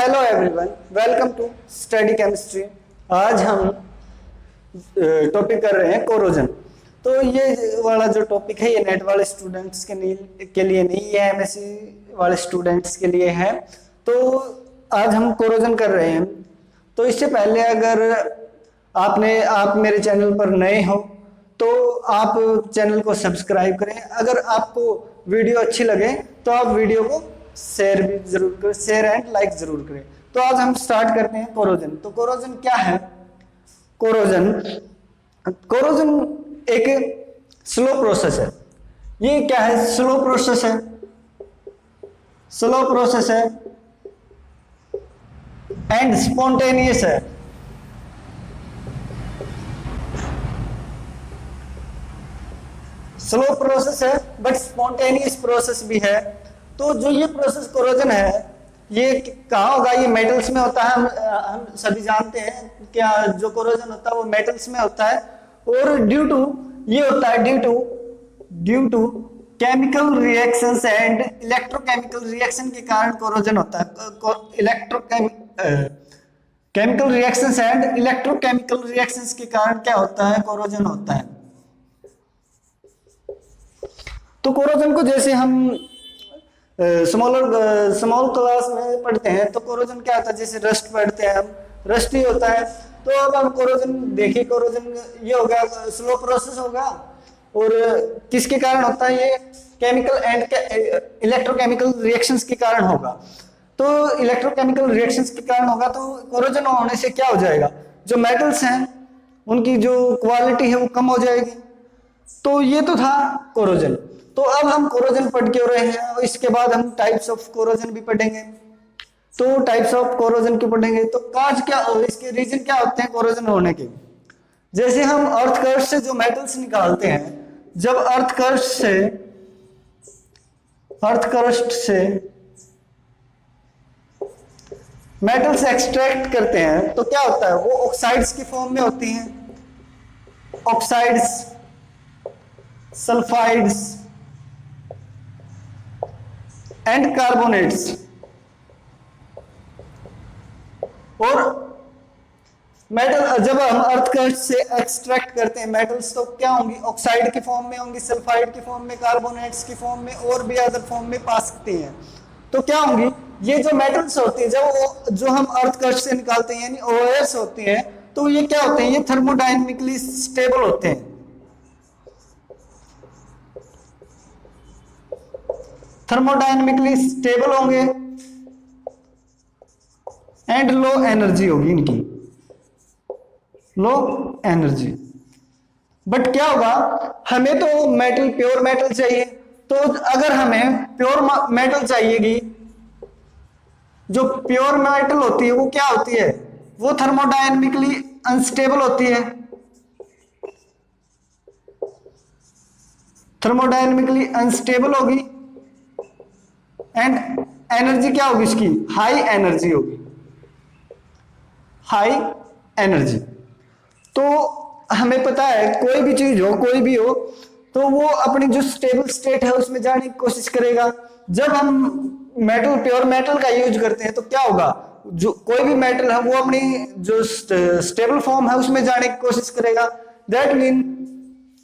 Hello everyone, welcome to study chemistry. आज हम topic कर रहे हैं कोरोजन। तो ये वाला जो टॉपिक है ये नेट वाले स्टूडेंट्स के लिए नहीं है, एमएससी वाले स्टूडेंट्स के लिए है। तो आज हम कोरोजन कर रहे हैं। तो इससे पहले अगर आप मेरे चैनल पर नए हो तो आप चैनल को सब्सक्राइब करें। अगर आपको वीडियो अच्छी लगे तो आप वीडियो को शेयर भी जरूर करें, शेयर एंड लाइक जरूर करें। तो आज हम स्टार्ट करते हैं कोरोजन। तो कोरोजन क्या है? कोरोजन एक स्लो प्रोसेस है। ये क्या है? स्लो प्रोसेस है। स्लो प्रोसेस है एंड स्पॉन्टेनियस है। स्लो प्रोसेस है बट स्पॉन्टेनियस प्रोसेस भी है। तो जो ये प्रोसेस कोरोजन है ये कहाँ होगा? ये मेटल्स में होता है। हम सभी जानते हैं क्या जो कोरोजन होता है वो मेटल्स में होता है। और due to chemical reactions and electrochemical reaction के कारण कोरोजन होता है। Chemical reactions and electrochemical reactions के कारण क्या होता है? कोरोजन होता है। तो कोरोजन को जैसे हम स्मॉल क्लास में पढ़ते हैं तो कोरोजन क्या होता है? जैसे रस्ट पढ़ते हैं हम, रस्ट ही होता है। तो अब हम कोरोजन देखिए, कोरोजन ये होगा स्लो प्रोसेस होगा। और किसके कारण होता है? ये केमिकल एंड इलेक्ट्रोकेमिकल रिएक्शंस के कारण होगा। तो इलेक्ट्रोकेमिकल रिएक्शंस के कारण होगा तो कोरोजन होने से क्या हो जाएगा? जो मेटल्स हैं उनकी जो क्वालिटी है वो कम हो जाएगी। तो ये तो था कोरोजन। तो अब हम कोरोजन पढ़ के हो रहे हैं और इसके बाद हम टाइप्स ऑफ कोरोजन भी पढ़ेंगे। तो टाइप्स ऑफ कोरोजन की पढ़ेंगे तो काज क्या, इसके रीजन क्या होते हैं कोरोजन होने के? जैसे हम अर्थ क्रस्ट से जो मेटल्स निकालते हैं, जब अर्थ क्रस्ट से मेटल्स एक्सट्रैक्ट करते हैं तो क्या होता है? वो ऑक्साइड्स की फॉर्म में होती हैं। Oxides, sulphides and carbonates. और मेटल जब हम अर्थ क्रस्ट से एक्सट्रैक्ट करते हैं मेटल्स तो क्या होंगी? ऑक्साइड की फॉर्म में होंगी, सल्फाइड की फॉर्म में, कार्बोनेट्स की फॉर्म में और भी अदर फॉर्म में पा सकती हैं। तो क्या होंगी? ये जो मेटल्स होती है जब जो हम अर्थ क्रस्ट से निकालते हैं यानी ओएस होती हैं, तो ये क्या होते हैं? ये थर्मोडायनेमिकली स्टेबल होते हैं। थर्मोडायनेमिकली स्टेबल होंगे एंड लो एनर्जी होगी इनकी, लो एनर्जी। बट क्या होगा? हमें तो मेटल, प्योर मेटल चाहिए। तो अगर हमें प्योर मेटल चाहिएगी, जो प्योर मेटल होती है वो क्या होती है? वो थर्मोडायनेमिकली अनस्टेबल होती है। थर्मोडायनेमिकली अनस्टेबल होगी एंड एनर्जी क्या होगी इसकी? हाई एनर्जी होगी, हाई एनर्जी। तो हमें पता है कोई भी चीज हो, कोई भी हो, तो वो अपनी जो स्टेबल स्टेट है उसमें जाने की कोशिश करेगा। जब हम मेटल, प्योर मेटल का यूज करते हैं तो क्या होगा? जो कोई भी मेटल है वो अपनी जो स्टेबल फॉर्म है उसमें जाने की कोशिश करेगा। दैट मीन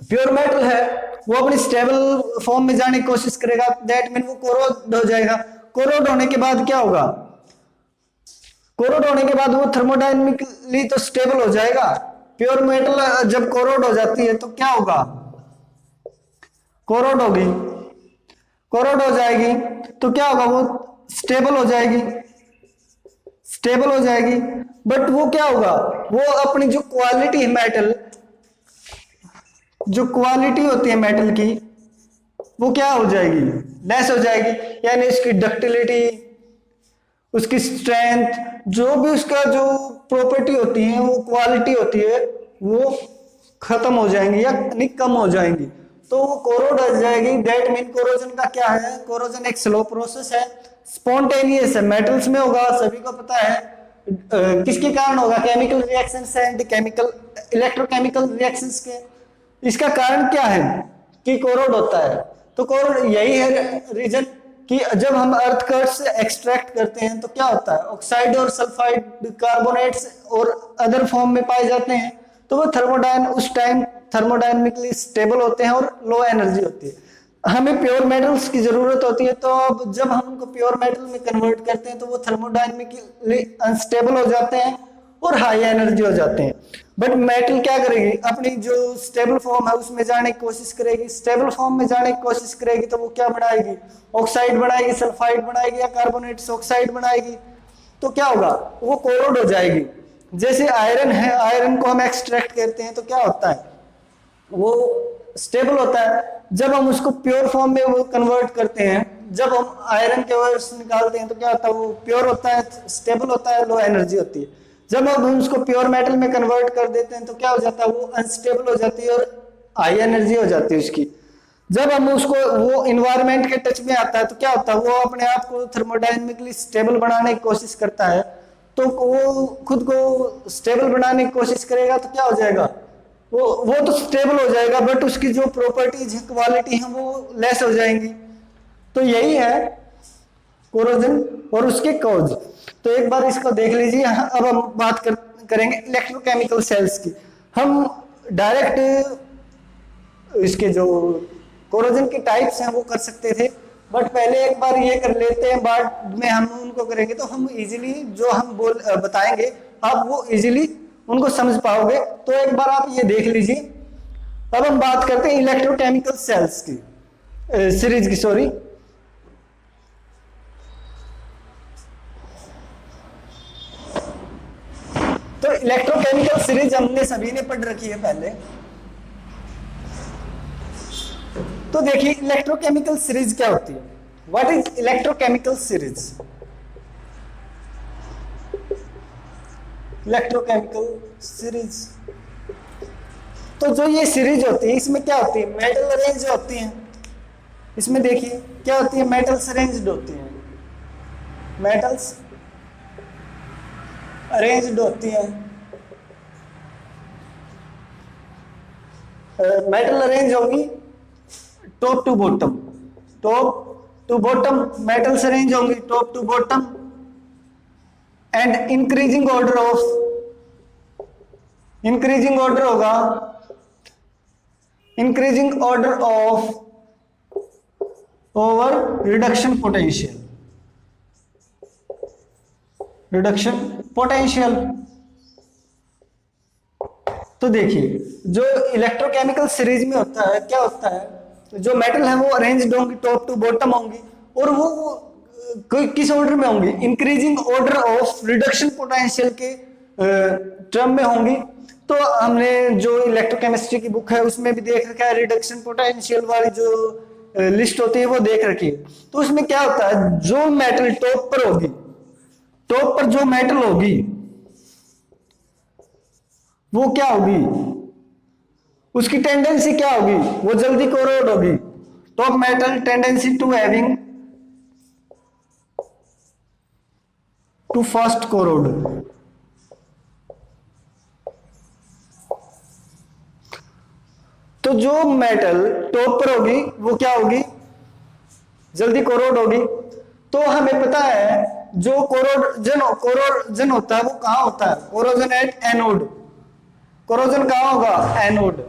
प्योर मेटल है वो अपनी स्टेबल फॉर्म में जाने की कोशिश करेगा। दैट मीन वो कोरोड हो जाएगा। कोरोड होने के बाद क्या होगा? कोरोड होने के बाद वो थर्मोडायनेमिकली तो स्टेबल हो जाएगा। प्योर मेटल जब कोरोड हो जाती है तो क्या होगा? कोरोड होगी, कोरोड हो जाएगी तो क्या होगा? वो स्टेबल हो जाएगी, स्टेबल हो जाएगी। बट वो क्या होगा? वो अपनी जो क्वालिटी है मेटल, जो क्वालिटी होती है मेटल की, वो क्या हो जाएगी? लेस हो जाएगी। यानी उसकी डक्टिलिटी, उसकी स्ट्रेंथ, जो भी उसका जो प्रॉपर्टी होती है, वो क्वालिटी होती है, वो खत्म हो जाएंगी या कम हो जाएंगी। तो वो कोरोड हो जाएगी। दैट मीन कोरोजन का क्या है? कोरोजन एक स्लो प्रोसेस है, स्पॉन्टेनियस है, मेटल्स में होगा, सभी को पता है। किसके कारण होगा? Chemical reactions and chemical electrochemical reactions के। इसका कारण क्या है कि कोरोड होता है? तो कोरोड यही है रीजन कि जब हम अर्थ कट से एक्सट्रैक्ट करते हैं तो क्या होता है, ऑक्साइड और सल्फाइड कार्बोनेट्स और अदर फॉर्म में पाए जाते हैं, तो वो उस टाइम थर्मोडायनेमिकली स्टेबल होते हैं और लो एनर्जी होती है। हमें प्योर मेटल्स की जरूरत होती है, तो अब जब हम उनको प्योर मेटल में कन्वर्ट करते हैं तो वो थर्मोडायनेमिकली अनस्टेबल हो जाते हैं और हाई एनर्जी हो जाते हैं। बट मेटल क्या करेगी, अपनी जो स्टेबल फॉर्म है उसमें जाने की कोशिश करेगी, स्टेबल फॉर्म में जाने की कोशिश करेगी तो वो क्या बनाएगी, ऑक्साइड बनाएगी, सल्फाइड बनाएगी या कार्बोनेट्स ऑक्साइड बनाएगी। तो क्या होगा, वो कोरोड हो जाएगी। जैसे आयरन है, आयरन को हम एक्सट्रैक्ट करते हैं तो क्या होता है, वो स्टेबल होता है। जब हम उसको प्योर फॉर्म में वो कन्वर्ट करते हैं, जब हम आयरन के वर्ड्स निकालते हैं तो क्या होता है, वो प्योर होता है, स्टेबल होता है, लो एनर्जी होती है। जब हम उसको प्योर मेटल में कन्वर्ट कर देते हैं तो क्या हो जाता है, वो अनस्टेबल हो जाती है और हाई एनर्जी हो जाती है उसकी। जब हम उसको, वो इन्वायरमेंट के टच में आता है तो क्या होता है, वो अपने आप को थर्मोडायनेमिकली स्टेबल बनाने की कोशिश करता है। तो वो खुद को स्टेबल बनाने की कोशिश करेगा तो क्या हो जाएगा, वो तो स्टेबल हो जाएगा, बट उसकी जो प्रॉपर्टीज है, क्वालिटी है, वो लेस हो जाएंगी। तो यही है कोरोजन और उसके कॉज। तो एक बार इसको देख लीजिए। अब हम बात करेंगे इलेक्ट्रोकेमिकल सेल्स की। हम डायरेक्ट इसके जो कोरोजन के टाइप्स हैं वो कर सकते थे, बट पहले एक बार ये कर लेते हैं, बाद में हम उनको करेंगे तो हम इजीली जो हम बताएंगे आप वो इजीली उनको समझ पाओगे। तो एक बार आप ये देख लीजिए। अब हम बात करते हैं इलेक्ट्रोकेमिकल सेल्स की, सीरीज की, सॉरी। तो इलेक्ट्रोकेमिकल सीरीज हमने सभी ने पढ़ रखी है पहले। तो देखिए इलेक्ट्रोकेमिकल सीरीज क्या होती है, what is electrochemical series. Electrochemical series, तो जो ये सीरीज होती है इसमें क्या होती है, मेटल अरेंज होती हैं। इसमें देखिए क्या होती है, मेटल्स अरेंज्ड होती हैं, मेटल्स अरेंज्ड होती हैं। मेटल अरेंज होगी top to bottom, top to bottom metals arrange होंगी top to bottom, and increasing order होगा, increasing order of over reduction potential. तो देखिए जो इलेक्ट्रोकेमिकल सीरीज में होता है, क्या होता है, जो मेटल है वो अरेंज्ड होंगी टॉप टू बॉटम होंगी, और वो कोई किस ऑर्डर में होंगी, increasing order of reduction potential के टर्म में होंगी। तो हमने जो इलेक्ट्रोकेमिस्ट्री की बुक है उसमें भी देख रखा है, रिडक्शन पोटेंशियल वाली जो लिस्ट होती है वो देख रखी है। तो उसमें क्या होता है, जो मेटल टॉप पर होगी, टॉप पर जो मेटल होगी वो क्या होगी, उसकी टेंडेंसी क्या होगी, वो जल्दी कोरोड होगी। Top metal tendency to having to fast corrode. तो जो मेटल टॉप पर होगी वो क्या होगी, जल्दी कोरोड होगी। तो हमें पता है जो कोरोजन होता है वो कहां होता है, कोरोजन एट एनोड। कोरोजन कहां होगा, एनोड।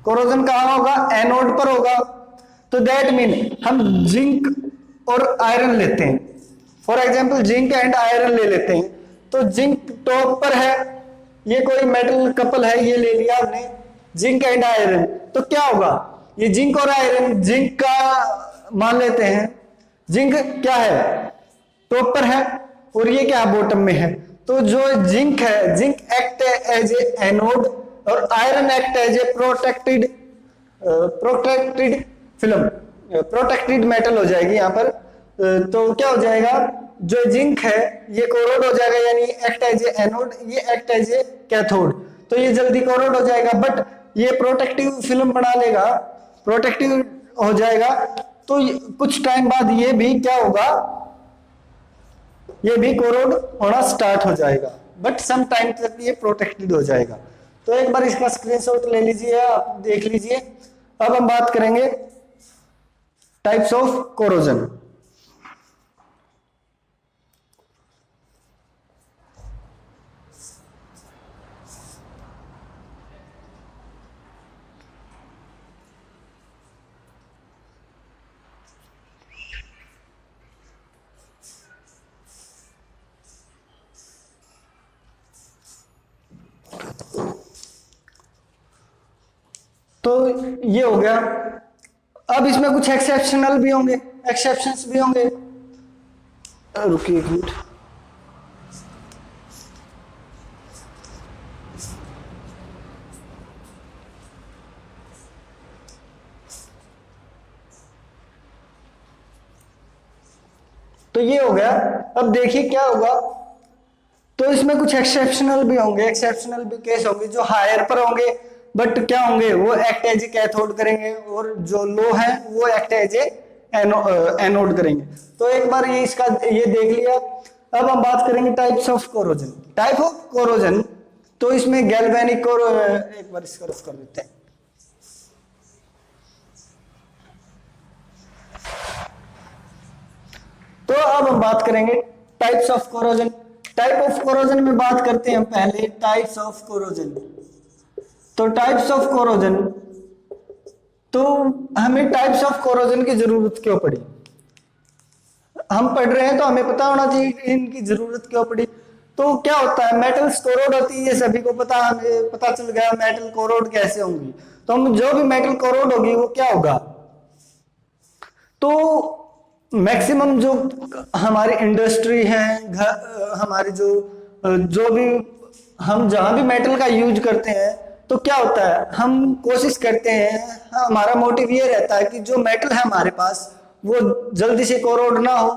कोरोजन कहां होगा, एनोड पर होगा। तो दैट मीन हम जिंक और आयरन लेते हैं, for example zinc and iron ले लेते हैं। तो जिंक टॉप पर है, ये कोई मेटल कपल है, ये ले लिया हमने जिंक एंड आयरन। तो क्या होगा, ये जिंक और आयरन, जिंक का मान लेते हैं, जिंक क्या है, टॉप पर है, और ये क्या बॉटम में है। तो जो जिंक है, zinc act as a anode और iron act as a protected film, protected metal हो जाएगी यहाँ पर। तो क्या हो जाएगा, जो जिंक है ये कोरोड हो जाएगा, यानी एक्ट एज ए एनोड, ये एक्ट एज ए कैथोड। तो ये जल्दी कोरोड हो जाएगा, बट ये प्रोटेक्टिव फिल्म बना लेगा, प्रोटेक्टिव हो जाएगा। तो कुछ टाइम बाद ये भी क्या होगा, ये भी कोरोड होना स्टार्ट हो जाएगा, बट सम टाइम तक ये प्रोटेक्टेड हो जाएगा। तो एक बार इसका स्क्रीनशॉट ले लीजिए, आप देख लीजिए। अब हम बात करेंगे टाइप्स ऑफ कोरोजन। तो ये हो गया। अब इसमें कुछ एक्सेप्शनल भी होंगे, एक्सेप्शंस भी होंगे। रुकिए एक मिनट। तो ये हो गया। अब देखिए क्या होगा। तो इसमें कुछ एक्सेप्शनल भी होंगे, एक्सेप्शनल भी केस होंगे जो हायर पर होंगे, बट क्या होंगे, वो एक्ट एज ए कैथोड करेंगे, और जो लो है वो एक्ट एज ए एनोड करेंगे। तो एक बार ये इसका ये देख लिया। अब हम बात करेंगे types of corrosion. Type of corrosion, तो इसमें गैल्वेनिक और एक बार इसका रफ कर देते हैं। तो अब हम बात करेंगे types of corrosion. Type of corrosion में बात करते हैं पहले टाइप्स ऑफ कोरोजन। तो टाइप्स ऑफ कोरोजन, तो हमें टाइप्स ऑफ कोरोजन की जरूरत क्यों पड़ी? हम पढ़ रहे हैं तो हमें पता होना चाहिए इनकी जरूरत क्यों पड़ी। तो क्या होता है, मेटल्स कोरोड होती है, ये सभी को पता, हमें पता चल गया मेटल कोरोड कैसे होंगी। तो हम जो भी मेटल कोरोड होगी वो क्या होगा, तो मैक्सिमम जो हमारी इंडस्ट्री है, हमारी जो भी हम जहां भी मेटल का यूज करते हैं, तो क्या होता है, हम कोशिश करते हैं, हमारा मोटिव ये रहता है कि जो मेटल है हमारे पास वो जल्दी से कोरोड ना हो,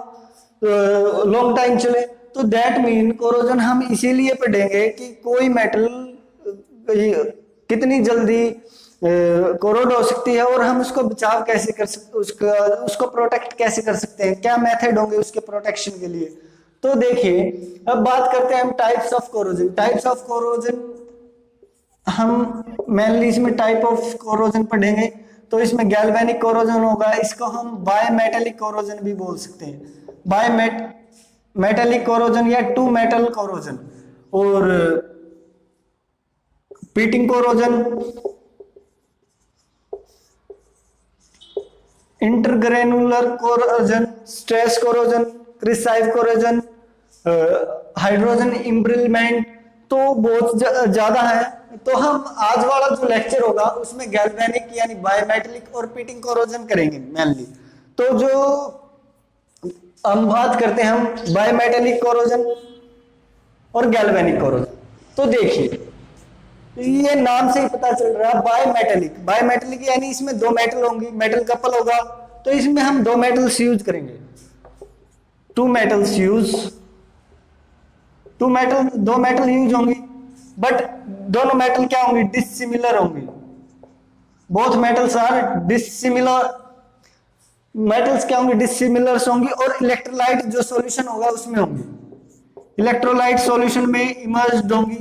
लॉन्ग टाइम चले। तो दैट मीन कोरोजन हम इसीलिए पढ़ेंगे कि कोई मेटल कितनी जल्दी कोरोड हो सकती है और हम उसको बचाव कैसे कर सकते, उसको प्रोटेक्ट कैसे कर सकते हैं, क्या मेथड होंगे उसके प्रोटेक्शन के लिए। तो देखिए अब बात करते हैं हम types of corrosion. Types of corrosion हम मेनली इसमें टाइप ऑफ कोरोजन पढ़ेंगे। तो इसमें गैल्वेनिक कोरोजन होगा, इसको हम बायमेटेलिक कोरोजन भी बोल सकते हैं, बायमेटेलिक कोरोजन या टू मेटल कोरोजन, और pitting corrosion, intergranular corrosion, stress corrosion, crevice corrosion, hydrogen embrittlement, तो बहुत ज्यादा है। तो हम आज वाला जो लेक्चर होगा उसमें गैल्वेनिक यानी बायोमेटेलिक और पीटिंग कोरोजन करेंगे मेनली। तो जो हम बात करते हैं हम बायोमेटेलिक कोरोजन और गैल्वेनिक कोरोजन। तो देखिए ये नाम से ही पता चल रहा है बायोमेटेलिक। बायोमेटेलिक यानी इसमें दो मेटल होंगी, मेटल कपल होगा, तो इसमें हम दो मेटल्स यूज करेंगे, टू मेटल्स यूज, दो मेटल यूज होंगी, बट दोनों मेटल क्या होंगी, डिसिमिलर होंगी। Both metals are dissimilar, metals क्या होंगे, डिसिमिलर होंगी, और इलेक्ट्रोलाइट जो सॉल्यूशन होगा उसमें होंगी, इलेक्ट्रोलाइट सॉल्यूशन में इमर्ज्ड होंगी।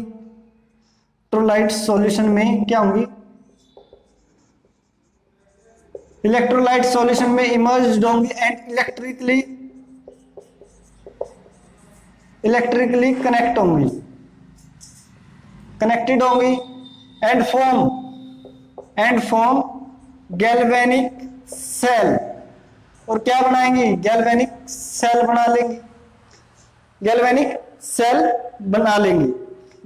इलेक्ट्रोलाइट सॉल्यूशन में क्या होंगी, इलेक्ट्रोलाइट सॉल्यूशन में इमर्ज्ड होंगी एंड इलेक्ट्रिकली कनेक्ट होंगी, कनेक्टेड होंगी, एंड फॉर्म गैल्वेनिक सेल। और क्या बनाएंगी, गैल्वेनिक सेल बना लेंगे, गैल्वेनिक सेल बना लेंगे।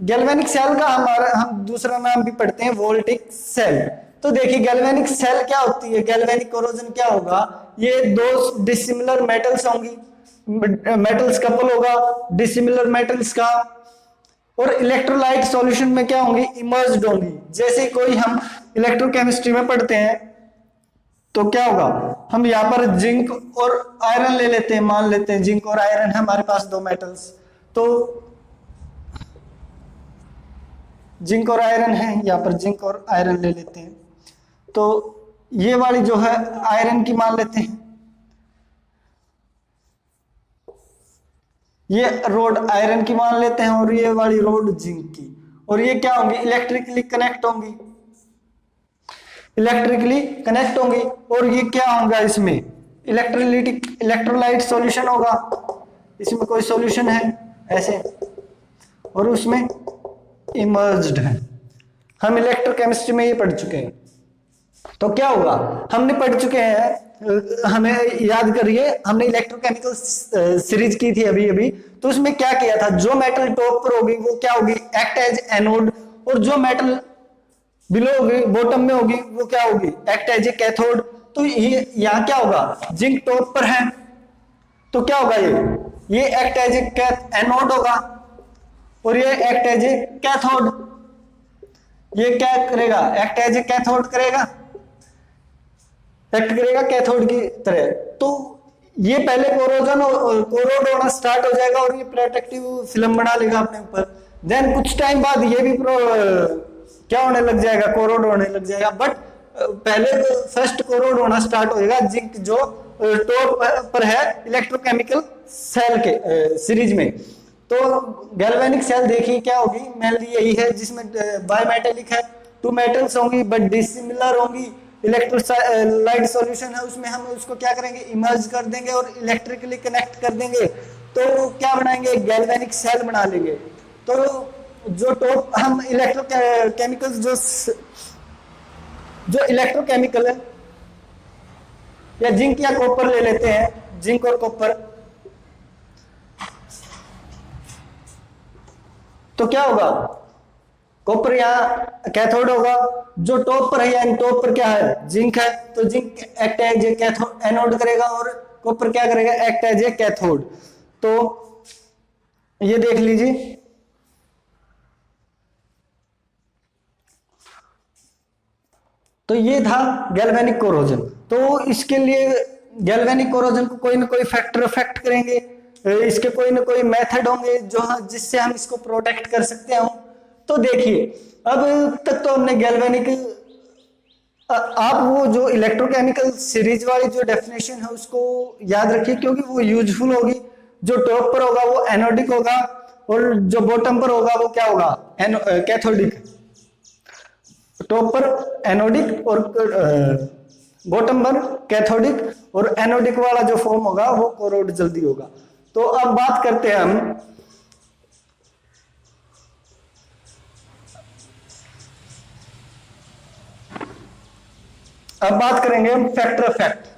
गैल्वेनिक सेल का हम दूसरा नाम भी पढ़ते हैं वोल्टिक सेल। तो देखिए गैल्वेनिक सेल क्या होती है, गैल्वेनिक कोरोजन क्या होगा, ये दो डिसिमिलर मेटल्स होंगी, मेटल्स कपल होगा डिसिमिलर मेटल्स का, और इलेक्ट्रोलाइट सॉल्यूशन में क्या होंगी, इमर्ज्ड होंगी। जैसे कोई हम इलेक्ट्रोकेमिस्ट्री में पढ़ते हैं तो क्या होगा, हम यहाँ पर जिंक और आयरन ले लेते हैं, मान लेते हैं जिंक और आयरन है हमारे पास दो मेटल्स, तो जिंक और आयरन है, यहाँ पर जिंक और आयरन ले लेते हैं। तो ये वाली जो है आयरन की मान लेते हैं, ये रोड आयरन की मान लेते हैं, और ये वाली रोड जिंक की, और ये क्या होंगी, इलेक्ट्रिकली कनेक्ट होंगी, और ये क्या होगा इसमें, इलेक्ट्रोलाइट सॉल्यूशन होगा, इसमें कोई सॉल्यूशन है ऐसे, और उसमें इमर्ज्ड है। हम इलेक्ट्रोकेमिस्ट्री में ये पढ़ चुके हैं। तो क्या होगा, हमने पढ़ चुके हैं, हमें याद करिए, हमने इलेक्ट्रोकेमिकल सीरीज की थी अभी अभी। तो उसमें क्या किया था, जो मेटल टॉप पर होगी वो क्या होगी, एक्ट एज एनोड, और जो मेटल बिलो होगी, बॉटम में होगी, वो क्या होगी, एक्ट एज ए कैथोड। तो ये यहाँ क्या होगा, जिंक टॉप पर है तो क्या होगा, ये एक्ट एज ए एनोड होगा, और ये एक्ट एज ए कैथोड। ये क्या करेगा, एक्ट एज ए कैथोड करेगा, एक्ट करेगा कैथोड की तरह। तो ये पहले कोरोड होना स्टार्ट हो जाएगा, और ये प्रोटेक्टिव फिल्म बना लेगा अपने ऊपर। देन कुछ टाइम बाद ये भी क्या होने लग जाएगा, कोरोड होने लग जाएगा। बट पहले फर्स्ट कोरोड होना स्टार्ट हो जाएगा जिंक जो टॉप पर है इलेक्ट्रोकेमिकल सेल के सीरीज में। तो गैल्वेनिक सेल देखिए क्या होगी, मेनली यही है जिसमें बायोमेटेलिक है, टू मेटल्स होंगी बट डिसिमिलर होंगी। इलेक्ट्रोलाइट सॉल्यूशन है, उसमें हम उसको क्या करेंगे, इमर्ज कर देंगे और इलेक्ट्रिकली कनेक्ट कर देंगे। तो क्या बनाएंगे, गैल्वेनिक सेल बना लेंगे। तो जो टॉप हम इलेक्ट्रोकेमिकल्स जो इलेक्ट्रोकेमिकल है, या जिंक या कॉपर ले लेते हैं, जिंक और कॉपर। तो क्या होगा, कॉपर यहाँ कैथोड होगा, जो टॉप पर है, यानी टॉप पर क्या है, जिंक है, तो zinc act as a cathode anode करेगा, और कॉपर क्या करेगा, एक्ट एज ए कैथोड। तो ये देख लीजिए, तो ये था गैल्वेनिक कोरोजन। तो इसके लिए गैल्वेनिक कोरोजन को कोई ना कोई फैक्टर अफेक्ट करेंगे, इसके कोई ना कोई मेथड होंगे जो जिससे हम इसको प्रोटेक्ट कर सकते हो। तो देखिए, अब तक तो हमने गैल्वेनिक, आप वो जो इलेक्ट्रोकेमिकल सीरीज वाली जो डेफिनेशन है उसको याद रखिए, क्योंकि वो यूजफुल होगी। जो टॉप पर होगा वो एनोडिक होगा, और जो बॉटम पर होगा वो क्या होगा, कैथोडिक। टॉप पर एनोडिक और बॉटम पर कैथोडिक, और एनोडिक वाला जो फॉर्म होगा वो कोरोड जल्दी होगा। तो अब बात करते हैं हम करेंगे हम फैक्टर इफेक्ट।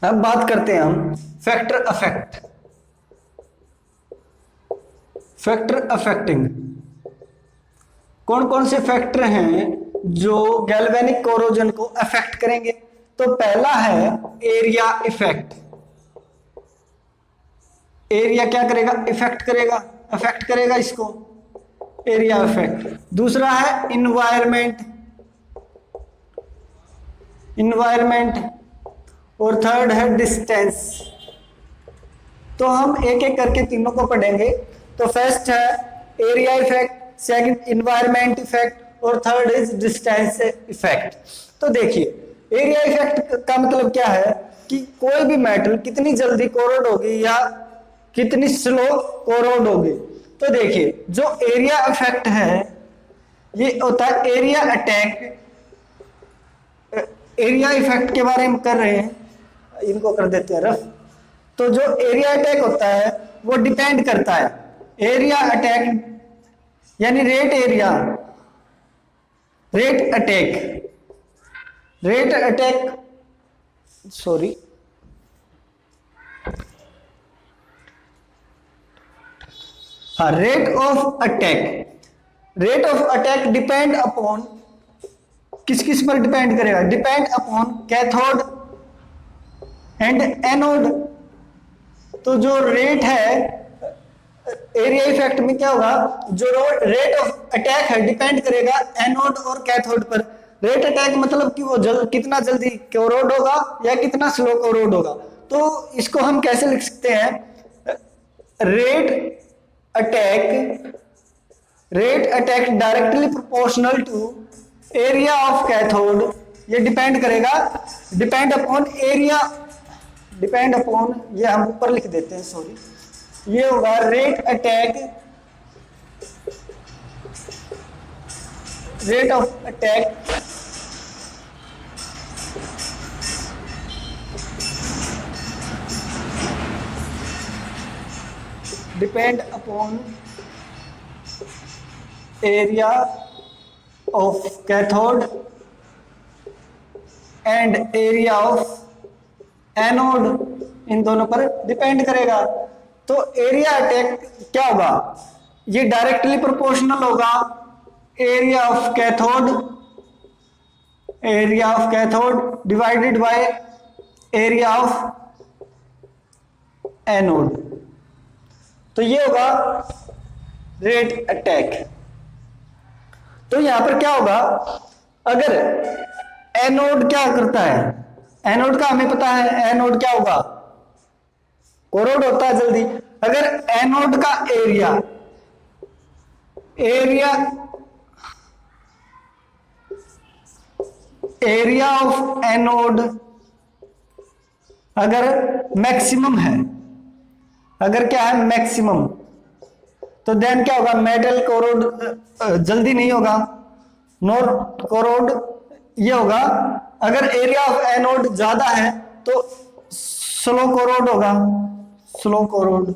अब बात करते हैं हम फैक्टर अफेक्ट, फैक्टर अफेक्टिंग। कौन कौन से फैक्टर हैं जो गैल्वेनिक कोरोजन को अफेक्ट करेंगे। तो पहला है एरिया इफेक्ट। एरिया क्या करेगा, इफेक्ट करेगा, अफेक्ट करेगा इसको, एरिया इफेक्ट। दूसरा है इन्वायरमेंट, और थर्ड है डिस्टेंस। तो हम एक एक करके तीनों को पढ़ेंगे। तो फर्स्ट है area effect, second environment effect, और थर्ड इज डिस्टेंस इफेक्ट। तो देखिए, एरिया इफेक्ट का मतलब क्या है कि कोई भी मेटल कितनी जल्दी कोरोड होगी या कितनी स्लो कोरोड होगी। तो देखिए, जो एरिया इफेक्ट है ये होता है एरिया अटैक। एरिया इफेक्ट के बारे में कर रहे हैं, इनको कर देते हैं रफ। तो जो एरिया अटैक होता है वो डिपेंड करता है, एरिया अटैक यानी रेट अटैक सॉरी हाँ, rate of attack depend upon, किस किस पर डिपेंड करेगा, depend upon cathode and anode. तो जो रेट है एरिया इफेक्ट में क्या होगा, जो रेट ऑफ अटैक है डिपेंड करेगा एनोड और कैथोड पर। रेट अटैक मतलब कि वो कितना जल्दी कोरोड होगा या कितना स्लो कोरोड होगा। तो इसको हम कैसे लिख सकते हैं, rate attack directly proportional to area of cathode. ये डिपेंड करेगा, depend upon area, depend upon, ये हम ऊपर लिख देते हैं, सॉरी, ये होगा rate of attack depend upon area of cathode and area of anode, इन दोनों पर डिपेंड करेगा। तो एरिया अटैक क्या होगा, ये डायरेक्टली प्रोपोर्शनल होगा area of cathode divided by area of anode. तो ये होगा रेट अटैक। तो यहां पर क्या होगा, अगर एनोड क्या करता है, एनोड का हमें पता है, एनोड क्या होगा, कोरोड होता है जल्दी। अगर एनोड का एरिया ऑफ एनोड अगर मैक्सिमम है, अगर क्या है मैक्सिमम, तो देन क्या होगा, मेटल कोरोड जल्दी नहीं होगा, नॉर कोरोड ये होगा। अगर एरिया ऑफ एनोड ज्यादा है तो स्लो कोरोड होगा, स्लो कोरोड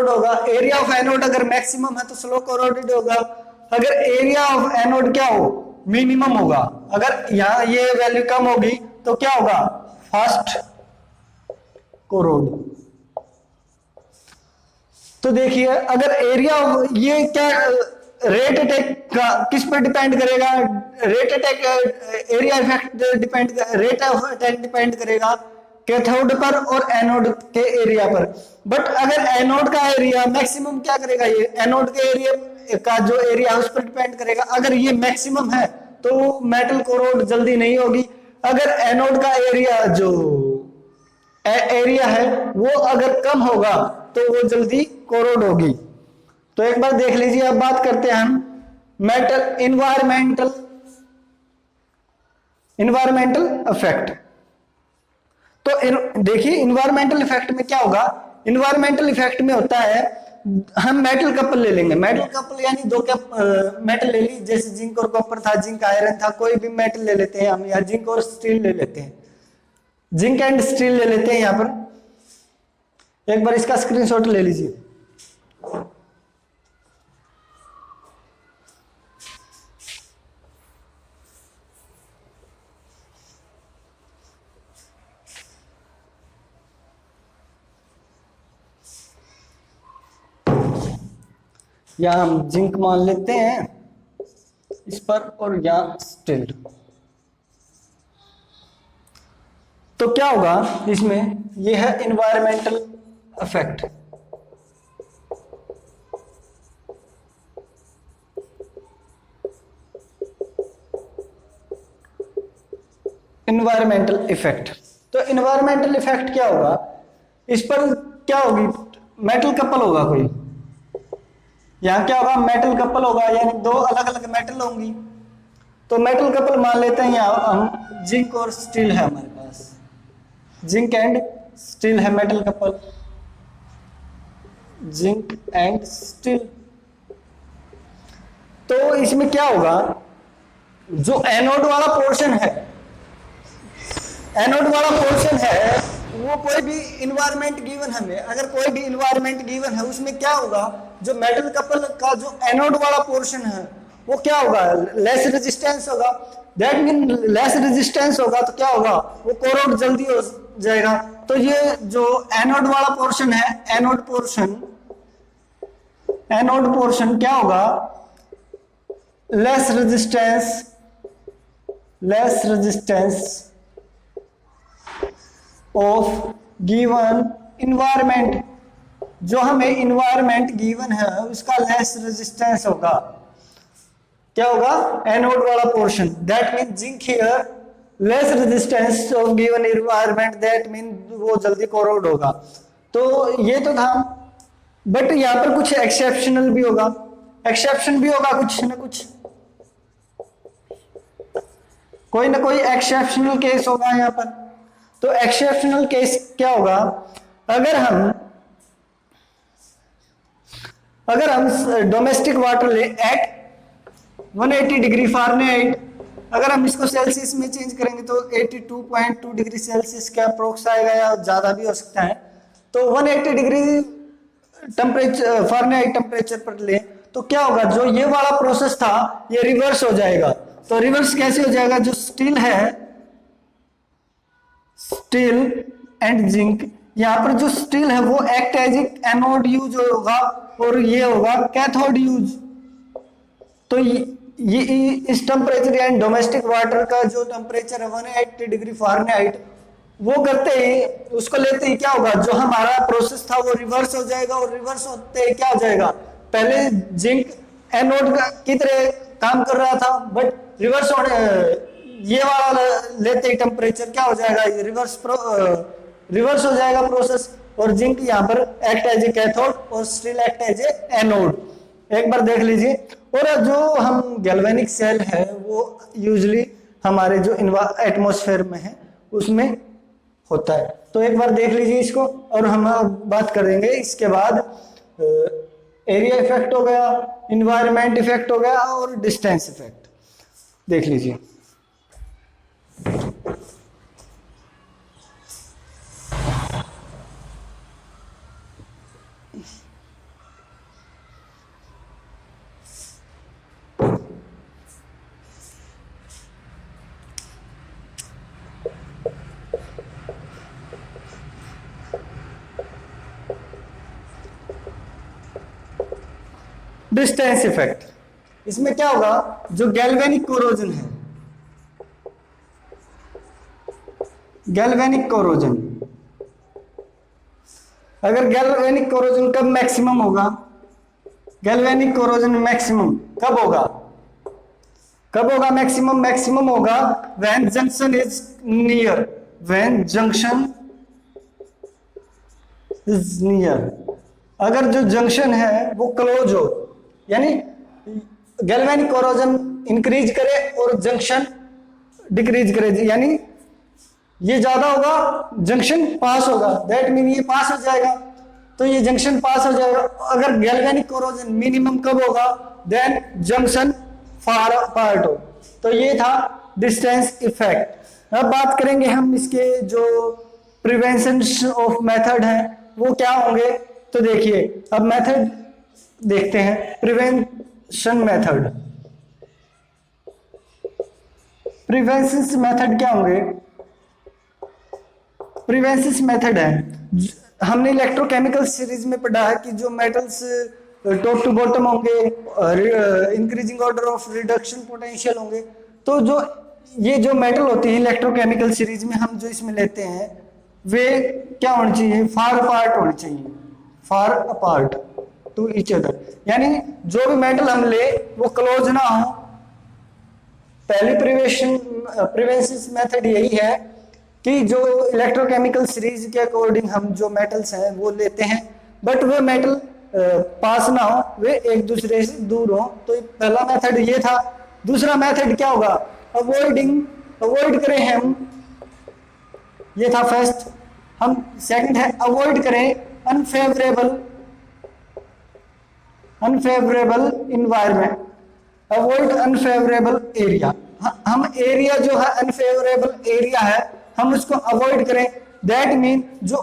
होगा। एरिया ऑफ एनोड अगर मैक्सिमम है तो स्लो कोरोडेड होगा। अगर एरिया ऑफ एनोड क्या हो, मिनिमम होगा, अगर यहां ये वैल्यू कम होगी तो क्या होगा, फास्ट कोरोड। तो देखिए, अगर एरिया ऑफ, ये क्या रेट अटैक का किस पर डिपेंड करेगा, rate attack area effect depend, rate of attack depend करेगा कैथोड पर और एनोड के एरिया पर। बट अगर एनोड का एरिया मैक्सिमम क्या करेगा, ये एनोड के एरिया का जो एरिया उस पर डिपेंड करेगा। अगर ये मैक्सिमम है तो मेटल कोरोड जल्दी नहीं होगी। अगर एनोड का एरिया जो एरिया है वो अगर कम होगा तो वो जल्दी कोरोड होगी। तो एक बार देख लीजिए, अब बात करते हैं हम मेटल इन्वायरमेंटल इफेक्ट। तो देखिए इन्वायरमेंटल इफेक्ट में क्या होगा, इन्वायरमेंटल इफेक्ट में होता है, हम मेटल कपल ले लेंगे, मेटल कपल यानी दो मेटल ले ली, जैसे जिंक और कॉपर था, जिंक आयरन था, कोई भी मेटल ले लेते हैं हम, या जिंक और स्टील ले लेते हैं, जिंक एंड स्टील ले लेते हैं। यहां पर एक बार इसका स्क्रीनशॉट ले लीजिए। या हम जिंक मान लेते हैं इस पर, और या स्टील। तो क्या होगा इसमें, यह है इन्वायरमेंटल इफेक्ट। इन्वायरमेंटल इफेक्ट, तो इन्वायरमेंटल इफेक्ट क्या होगा, इस पर क्या होगी, मेटल कपल होगा कोई, यहां क्या होगा, मेटल कपल होगा, यानी दो अलग अलग मेटल होंगी। तो मेटल कपल मान लेते हैं, यहां हम जिंक और स्टील है हमारे पास, जिंक एंड स्टील है metal couple, zinc and steel. तो इसमें क्या होगा, जो एनोड वाला पोर्शन है, एनोड वाला पोर्शन है, वो कोई भी इन्वायरमेंट गिवन हमें, अगर कोई भी इन्वायरमेंट गिवन है उसमें क्या होगा, जो मेटल कपल का जो एनोड वाला पोर्शन है वो क्या होगा, लेस रेजिस्टेंस होगा। दैट मीन लेस रेजिस्टेंस होगा तो क्या होगा, वो कोरोड जल्दी हो जाएगा। तो ये जो एनोड वाला पोर्शन है, एनोड पोर्शन क्या होगा, less resistance of given environment, जो हमें इन्वायरमेंट गिवन है उसका लेस रेजिस्टेंस होगा। क्या होगा? एनोड वाला portion, that mean zinc here less resistance of given environment, that mean वो जल्दी कोरोड होगा। तो ये तो था, बट यहाँ पर कुछ एक्सेप्शनल भी होगा, एक्सेप्शन भी होगा कुछ ना कुछ, कोई ना कोई एक्सेप्शनल केस होगा यहाँ पर। तो एक्सेप्शनल केस क्या होगा? अगर हम डोमेस्टिक वाटर ले एट 180 डिग्री फ़ारेनहाइट, अगर हम इसको सेल्सियस में चेंज करेंगे तो 82.2 डिग्री सेल्सियस का अप्रोक्स आएगा, या ज़्यादा भी हो सकता है। तो 180 डिग्री टेम्परेचर फ़ारेनहाइट टेम्परेचर पर ले तो क्या होगा? जो ये वाला प्रोसेस था ये रिवर्स हो जाएगा। तो रिवर्स कैसे हो जाएगा? जो स्टील है, स्टील एंड जिंक, यहाँ पर जो स्टील है वो एक्ट एज एनोड यूज होगा और ये होगा कैथोड यूज। तो ये इस टेम्परेचर यानी डोमेस्टिक वाटर का जो टेम्परेचर है 180 डिग्री फ़ारेनहाइट, वो करते ही उसको लेते ही क्या होगा? जो हमारा प्रोसेस था वो रिवर्स हो जाएगा, और रिवर्स होते ही क्या हो जाएगा? पहले जिंक एनोड की तरह काम कर रहा था, बट रिवर्स होने ये वाला लेते ही टेम्परेचर क्या हो जाएगा? रिवर्स हो जाएगा प्रोसेस, और जिंक यहाँ पर एक्ट एज ए कैथोड और steel act as a anode. एक बार देख लीजिए। और जो हम गैल्वेनिक सेल है वो यूजली हमारे जो एटमॉस्फेयर में है उसमें होता है। तो एक बार देख लीजिए इसको, और हम बात करेंगे इसके बाद एरिया इफेक्ट हो गया, इन्वायरमेंट इफेक्ट हो गया, और डिस्टेंस इफेक्ट देख लीजिए। डिस्टेंस इफेक्ट, इसमें क्या होगा? जो गैल्वेनिक कोरोजन है, गैल्वेनिक कोरोजन, अगर गैल्वेनिक कोरोजन कब मैक्सिमम होगा? गैल्वेनिक कोरोजन मैक्सिमम कब होगा? कब होगा मैक्सिमम? मैक्सिमम होगा when junction is near, when junction is near. अगर जो जंक्शन है वो क्लोज हो, यानी गैल्वेनिक कोरोजन इंक्रीज करे और जंक्शन डिक्रीज करे, यानी ये ज्यादा होगा, जंक्शन पास होगा, दैट मीन ये पास हो जाएगा, तो ये जंक्शन पास हो जाएगा। अगर गैल्वेनिक कोरोजन मिनिमम कब होगा? देन जंक्शन फार अपार्ट हो। तो ये था डिस्टेंस इफेक्ट। अब बात करेंगे हम इसके जो प्रिवेंशन ऑफ मेथड है वो क्या होंगे। तो देखिए अब मेथड देखते हैं। प्रिवेंशन मेथड, प्रिवेंशन मेथड क्या होंगे? प्रिवेंशन मेथड है, हमने इलेक्ट्रोकेमिकल सीरीज में पढ़ा है कि जो मेटल्स टॉप टू बॉटम होंगे, increasing order of reduction potential होंगे। तो जो ये जो मेटल होती है इलेक्ट्रोकेमिकल सीरीज में हम जो इसमें लेते हैं वे क्या होनी चाहिए? फार अपार्ट होनी चाहिए, far apart to each other, यानी जो भी मेटल हम ले वो क्लोज ना हो। पहली प्रिवेंशन मेथड यही है कि जो इलेक्ट्रोकेमिकल सीरीज के अकॉर्डिंग हम जो मेटल्स हैं वो लेते हैं, बट वो मेटल पास ना हो, वे एक दूसरे से दूर हो। तो पहला मेथड ये था। दूसरा मेथड क्या होगा? अवॉइड करें हम, ये था फर्स्ट। हम सेकंड है अवॉइड करें unfavourable environment, avoid unfavourable area. हम एरिया जो है अनफेवरेबल एरिया है हम उसको अवॉइड करें। दैट मीन जो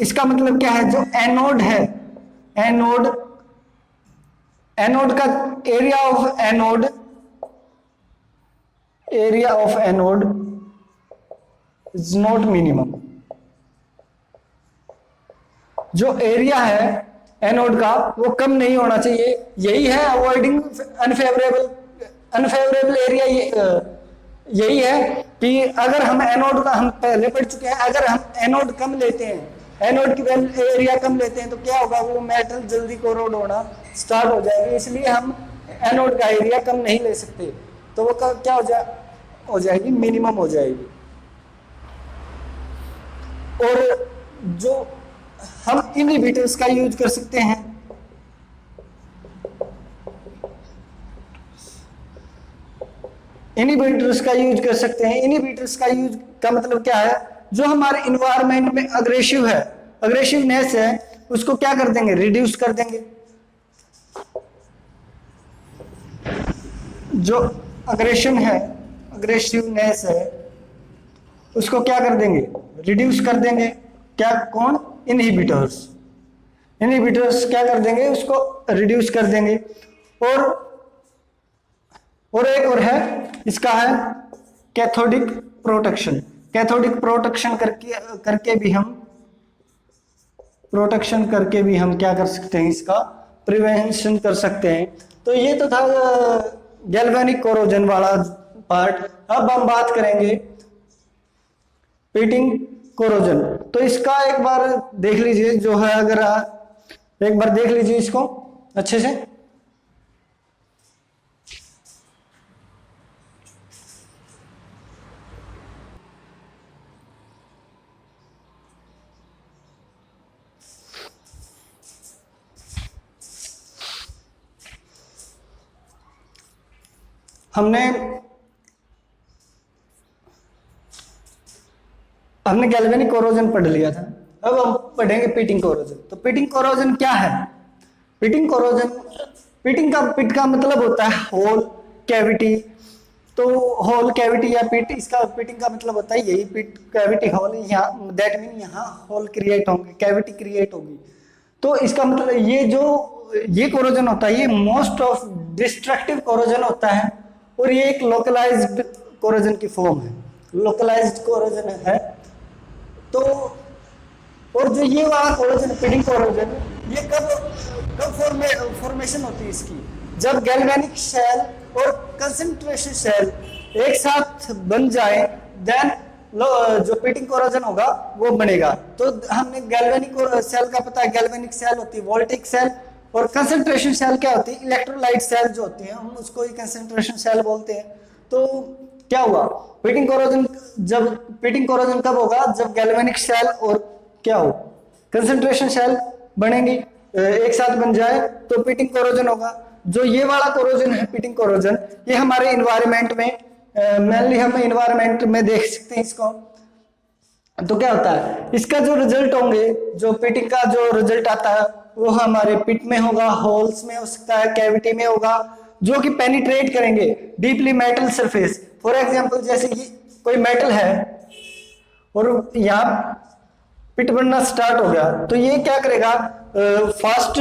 इसका मतलब क्या है? जो एनोड है, एनोड का area of anode is not minimum. जो एरिया है एनोड का वो कम नहीं होना चाहिए। यही है अवॉइडिंग अनफेवरेबल एरिया। यही है कि अगर हम एनोड का, हम पहले पढ़ चुके हैं, अगर हम एनोड कम लेते हैं एनोड की एरिया कम लेते हैं तो क्या होगा, वो मेटल जल्दी कोरोड होना स्टार्ट हो जाएगी, इसलिए हम एनोड का एरिया कम नहीं ले सकते, तो वो क्या हो जाएगी, मिनिमम हो जाएगी। और जो हम इनहिबिटर्स का यूज कर सकते हैं, इनहिबिटर्स का यूज कर सकते हैं। इनहिबिटर्स का यूज का मतलब क्या है, जो हमारे इन्वायरमेंट में अग्रेसिव है, अग्रेसिवनेस है, उसको क्या कर देंगे, रिड्यूस कर देंगे। जो अग्रेशन है, अग्रेसिवनेस है, उसको क्या कर देंगे, रिड्यूस कर देंगे। क्या, कौन, इनहिबिटर्स। इनहिबिटर्स क्या कर देंगे, उसको रिड्यूस कर देंगे। और एक और है, इसका है कैथोडिक प्रोटेक्शन। कैथोडिक प्रोटेक्शन करके भी हम क्या कर सकते हैं, इसका प्रिवेंशन कर सकते हैं। तो ये तो था गैल्वेनिक कोरोजन वाला पार्ट। अब हम बात करेंगे पिटिंग कोरोजन। तो इसका एक बार देख लीजिए, जो है अगर एक बार देख लीजिए इसको अच्छे से। हमने गैल्वेनिक कोरोजन पढ़ लिया था, अब हम पढ़ेंगे पिटिंग कोरोजन। तो पिटिंग कोरोजन क्या है, पिटिंग कोरोजन, पिट का मतलब होता है होल, कैविटी। तो होल, कैविटी या पिट, इसका पिटिंग का मतलब होता है यही, पिट, कैविटी, होल, यहाँ दैट मीन यहाँ होल क्रिएट होंगे, कैविटी क्रिएट होगी। तो इसका मतलब ये कोरोजन होता है, ये मोस्ट ऑफ डिस्ट्रक्टिव कोरोजन होता है, और ये एक लोकलाइज्ड कोरोजन की फॉर्म है, लोकलाइज्ड कोरोजन है। तो और जो ये वाला कोरोजन, पिटिंग कोरोजन, ये कब फॉर्मेशन होती है इसकी, जब गैल्वेनिक शेल और कंसंट्रेशन शेल एक साथ बन जाए, देन जो पिटिंग कोरोजन होगा वो बनेगा। तो हमने गैल्वेनिक सेल का पता है, गैल्वेनिक सेल होती है वोल्टिक सेल, और कंसंट्रेशन सेल क्या होती है, इलेक्ट्रोलाइट सेल जो होती है, हम उसको ही कंसंट्रेशन सेल बोलते हैं। तो क्या हुआ, पिटिंग कोरोजन कब होगा, जब गैल्वेनिक सेल और क्या हो, कंसंट्रेशन सेल बनेंगी, एक साथ बन जाए तो पिटिंग कोरोजन होगा। जो ये वाला कोरोजन है, पिटिंग कोरोजन, ये हमारे इन्वायरमेंट में, मेनली हम इन्वायरमेंट में देख सकते हैं इसको। तो क्या होता है, इसका जो रिजल्ट होंगे, जो पिटिंग का जो रिजल्ट आता है, वो हमारे पिट में होगा, होल्स में हो सकता है, कैविटी में होगा, जो कि पेनिट्रेट करेंगे deeply metal surface. For example, जैसे कि कोई मेटल है और यहाँ पिट बनना स्टार्ट हो गया, तो ये क्या करेगा, फास्ट,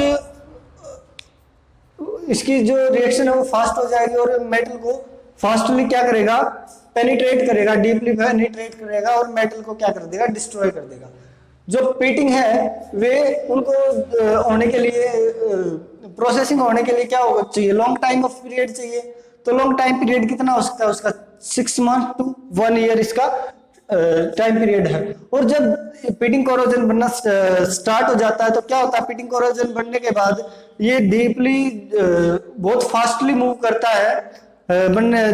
इसकी जो रिएक्शन है वो फास्ट हो जाएगी, और मेटल को फास्टली क्या करेगा, पेनिट्रेट करेगा, डीपली पेनिट्रेट करेगा, और मेटल को क्या कर देगा, डिस्ट्रॉय कर देगा। जो पिटिंग है वे उनको होने के लिए, प्रोसेसिंग होने के लिए क्या होगा चाहिए, लॉन्ग टाइम ऑफ पीरियड चाहिए। तो लॉन्ग टाइम पीरियड कितना हो सकता है उसका, 6 मंथ to 1 ईयर इसका टाइम पीरियड है। और जब पिटिंग कोरोजन बनना स्टार्ट हो जाता है, तो क्या होता है, पिटिंग कोरोजन बनने के बाद ये डीपली बहुत फास्टली मूव करता है।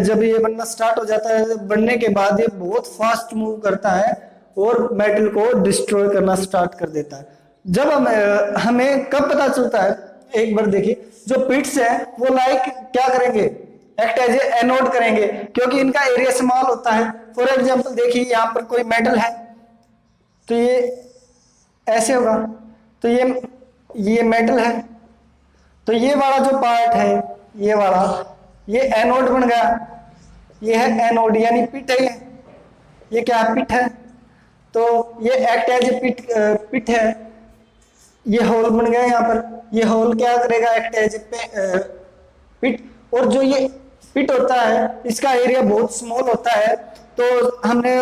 जब ये बनना स्टार्ट हो जाता है, बनने के बाद ये बहुत फास्ट मूव करता है और मेटल को डिस्ट्रॉय करना स्टार्ट कर देता है। जब हमें कब पता चलता है, एक बार देखिए, जो पिट्स है वो क्या करेंगे, एक्ट एज ए एनोड करेंगे, क्योंकि इनका एरिया स्मॉल होता है। फॉर एग्जांपल देखिए, यहाँ पर कोई मेटल है तो ये ऐसे होगा, तो ये मेटल है, तो ये वाला जो पार्ट है, ये वाला, ये एनोड बन गया, ये है एनोड यानी पिट है, ये क्या है, पिट है। तो ये एक्ट एज ए पिट है, ये होल बन गया यहाँ पर, ये होल क्या करेगा, एक्ट एज ए पिट। और जो ये पिट होता है, इसका एरिया बहुत स्मॉल होता है। तो हमने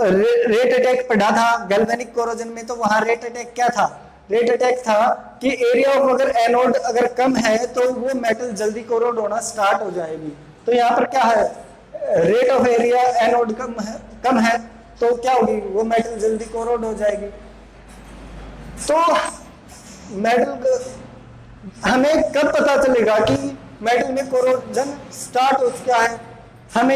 रेट अटैक पढ़ा था गैल्वेनिक कोरोजन में, तो वहां रेट अटैक क्या था, रेट अटैक था कि एरिया ऑफ अगर एनोड अगर कम है तो वो मेटल जल्दी कोरोड होना स्टार्ट हो जाएगी। तो यहाँ पर क्या है, रेट ऑफ एरिया एनोड कम है तो क्या होगी, वो मेटल जल्दी कोरोड हो जाएगी। तो मेटल, हमें कब पता चलेगा कि मेटल में कोरोजन स्टार्ट हो चुका है? हम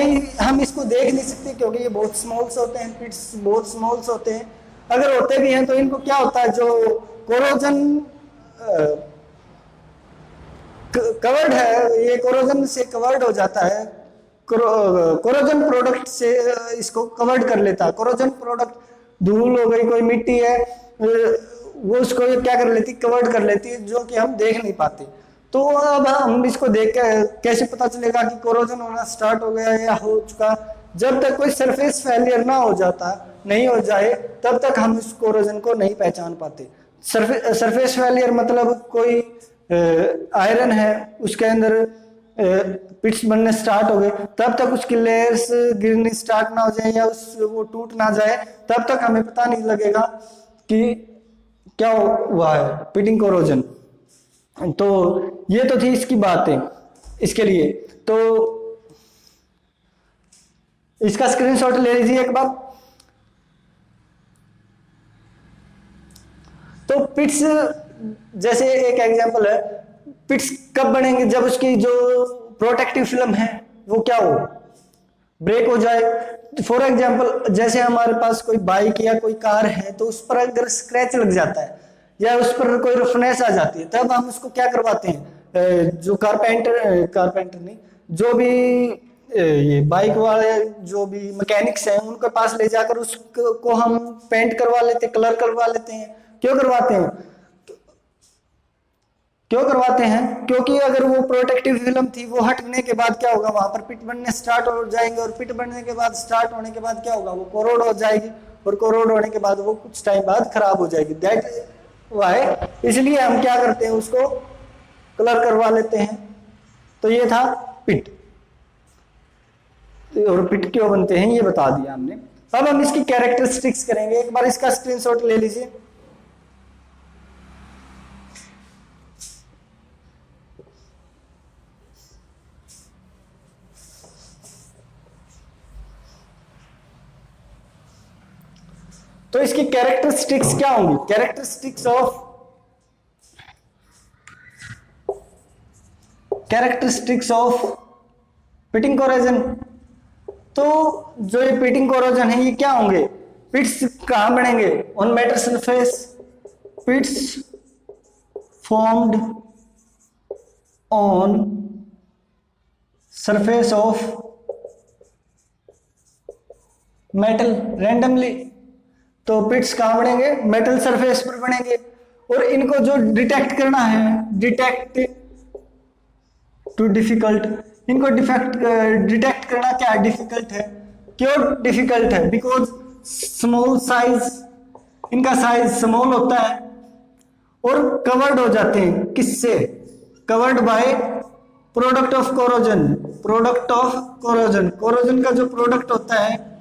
इसको देख नहीं सकते क्योंकि ये बहुत स्मॉल्स होते हैं, पिट्स बहुत स्मॉल्स होते हैं। अगर होते भी हैं तो इनको क्या होता है, जो कोरोजन कवर्ड है, ये कोरोजन से कवर्ड हो जाता है, कोरोजन प्रोडक्ट से इसको कवर्ड कर लेता है। कोरोजन प्रोडक्ट धूल हो गई, कोई मिट्टी है, वो उसको क्या कर लेती, कवर्ड कर लेती है, जो कि हम देख नहीं पाते। तो अब हम इसको देख के कैसे पता चलेगा कि कोरोजन होना स्टार्ट हो गया या हो चुका? जब तक कोई सरफेस फेलियर ना हो जाता, नहीं हो जाए, तब तक हम इस कोरोजन को नहीं पहचान पाते। सरफेस फेलियर मतलब कोई आयरन है, उसके अंदर पिट्स बनने स्टार्ट हो गए, तब तक उसकी लेयर्स गिरनी स्टार्ट ना हो जाए या वो टूट ना जाए, तब तक हमें पता नहीं लगेगा कि क्या हुआ है, पिटिंग कोरोजन। तो ये तो थी इसकी बातें इसके लिए। तो इसका स्क्रीनशॉट ले लीजिए एक बार। तो पिट्स जैसे एक एग्जांपल है, पिट्स कब बनेंगे? जब उसकी जो प्रोटेक्टिव फिल्म है वो क्या हो, ब्रेक हो जाए। फॉर एग्जांपल जैसे हमारे पास कोई बाइक या कोई कार है, तो उस पर अगर स्क्रैच लग जाता है या उस पर कोई रफनेस आ जाती है, तब हम उसको क्या करवाते हैं, जो कारपेंटर नहीं, जो भी ये बाइक वाले जो भी मैकेनिक्स हैं, उनके पास ले जाकर उसको हम पेंट करवा लेते, कलर करवा लेते हैं। क्यों करवाते हैं? क्योंकि अगर वो प्रोटेक्टिव फिल्म थी, वो हटने के बाद क्या होगा, वहां पर पिट बनने स्टार्ट हो जाएंगे, और पिट बनने के बाद स्टार्ट होने के बाद क्या होगा, वो कोरोड हो जाएगी, और कोरोड होने के बाद वो कुछ टाइम बाद खराब हो जाएगी। दैट वाई, इसलिए हम क्या करते हैं, उसको कलर करवा लेते हैं। तो ये था पिट, और पिट क्यों बनते हैं ये बता दिया हमने। अब हम इसकी कैरेक्टरिस्टिक्स करेंगे। एक बार इसका स्क्रीनशॉट ले लीजिए। तो इसकी कैरेक्टरिस्टिक्स क्या होंगी? Characteristics of pitting corrosion. तो जो ये पिटिंग कोरोजन है, ये क्या होंगे? पिट्स कहां बनेंगे? On metal surface, pits formed on surface of metal randomly. तो पिट्स कहां बनेंगे? मेटल सरफेस पर बनेंगे। और इनको जो डिटेक्ट करना है, डिटेक्ट टू डिफिकल्ट, इनको डिटेक्ट करना क्या डिफिकल्ट है? क्यों डिफिकल्ट है? बिकॉज स्मॉल साइज, इनका साइज स्मॉल होता है और कवर्ड हो जाते हैं। किससे? Covered by product of corrosion. Product of corrosion, corrosion का जो प्रोडक्ट होता है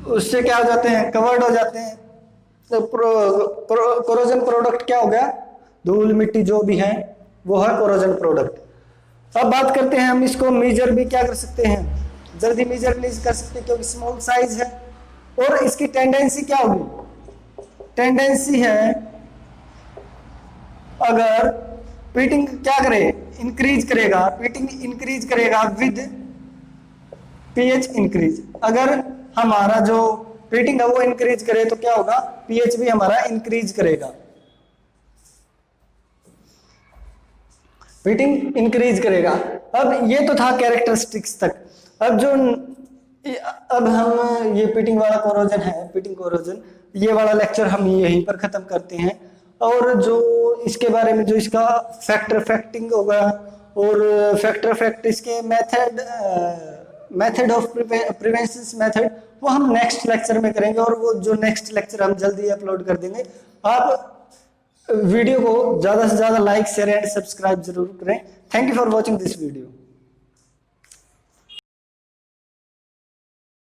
उससे क्या हो जाते हैं? कवर्ड हो जाते हैं। तो कोरोजन प्रोडक्ट क्या हो गया? धूल मिट्टी जो भी है वो है कोरोजन प्रोडक्ट। अब बात करते हैं हम इसको मेजर भी क्या कर सकते हैं, जल्दी मेजर नहीं कर सकते क्योंकि स्मॉल साइज है। और इसकी टेंडेंसी क्या होगी? टेंडेंसी है अगर पीटिंग क्या करे, इंक्रीज करेगा, पीटिंग इंक्रीज करेगा विद पीएच इंक्रीज। अगर हमारा जो पीटिंग है वो इंक्रीज करे तो क्या होगा? पीएच भी हमारा इंक्रीज करेगा, पीटिंग इंक्रीज करेगा। अब ये तो था कैरेक्टरिस्टिक्स तक। अब हम ये पीटिंग वाला कोरोजन है, पीटिंग कोरोजन, ये वाला लेक्चर हम यहीं पर खत्म करते हैं। और जो इसके बारे में जो इसका फैक्टर फैक्टिंग होगा और फैक्टर फैक्ट इसके मेथड ऑफ प्रिवेंशन मेथड, वो हम नेक्स्ट लेक्चर में करेंगे। और वो जो नेक्स्ट लेक्चर हम जल्दी अपलोड कर देंगे। आप वीडियो को ज्यादा से ज्यादा लाइक शेयर एंड सब्सक्राइब जरूर करें। Thank you for watching this video.